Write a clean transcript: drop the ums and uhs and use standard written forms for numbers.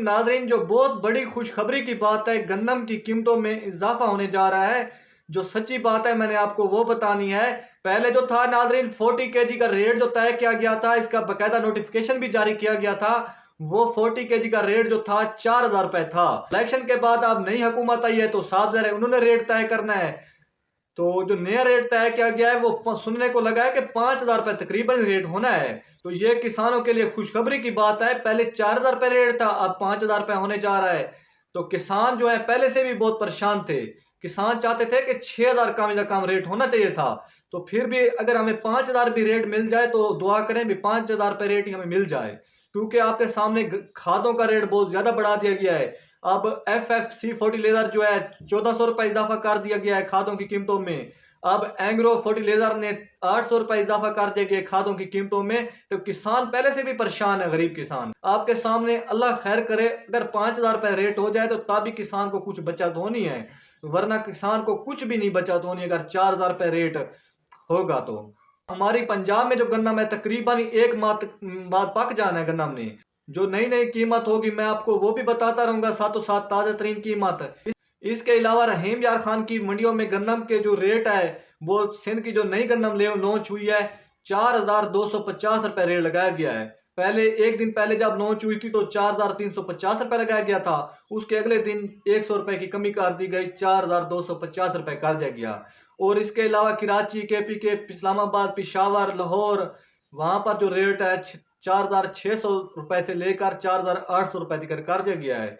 नाजरीन, जो बहुत बड़ी खुशखबरी की बात है, गंदम की कीमतों में इजाफा होने जा रहा है। जो सच्ची बात है मैंने आपको वो बतानी है। पहले जो था नाजरीन, 40 केजी का रेट जो तय किया गया था, इसका बकायदा नोटिफिकेशन भी जारी किया गया था। वो 40 केजी का रेट जो था 4,000 रुपए था। इलेक्शन के बाद अब नई हुकूमत आई है तो साफ ज़ाहिर है उन्होंने रेट तय करना है। तो जो नया रेट तय किया गया है वो सुनने को लगा है कि 5,000 रुपए तकरीबन रेट होना है। तो ये किसानों के लिए खुशखबरी की बात है। पहले 4,000 रुपए रेट था, अब 5,000 रुपए होने जा रहा है। तो किसान जो है पहले से भी बहुत परेशान थे। किसान चाहते थे कि 6,000 कम से कम रेट होना चाहिए था। तो फिर भी अगर हमें 5,000 भी रेट मिल जाए तो दुआ करें भी 5,000 रुपए रेट ही हमें मिल जाए। क्योंकि आपके सामने खादों का रेट बहुत ज्यादा बढ़ा दिया गया है। अब FFC फर्टिलाइजर जो है 1,400 रुपए इजाफा कर दिया गया है खादों की कीमतों में। अब एंग्रो फर्टिलाइजर ने 800 रुपए इजाफा कर दिया गया खादों की कीमतों में। तो किसान पहले से भी परेशान है, गरीब किसान। आपके सामने अल्लाह खैर करे, अगर 5,000 रुपए रेट हो जाए तो तभी किसान को कुछ बचत होनी है, वरना किसान को कुछ भी नहीं बचत होनी अगर 4,000 रुपए रेट होगा। तो हमारी पंजाब में जो गन्नम है तकरीबन एक माह बाद पक जाना है गन्नम ने। जो नई नई कीमत होगी मैं आपको वो भी बताता रहूंगा, साथों साथ ताज़ा तरीन कीमत। इसके अलावा रहीम यार खान की मंडियों में गन्नम के जो रेट है, वो सिंध की जो नई गन्नम ले लॉन्च हुई है 4,250 रुपए रेट लगाया गया है। पहले एक दिन पहले जब लॉन्च हुई थी तो 4,350 रुपए लगाया गया था। उसके अगले दिन 100 रुपए की कमी कर दी गई, 4,250 रुपए कर दिया गया। और इसके अलावा कराची, KPK, इस्लामाबाद, पिशावर, लाहौर, वहां पर जो रेट है 4,600 रुपए से लेकर 4,800 रुपए तक कर दिया गया है।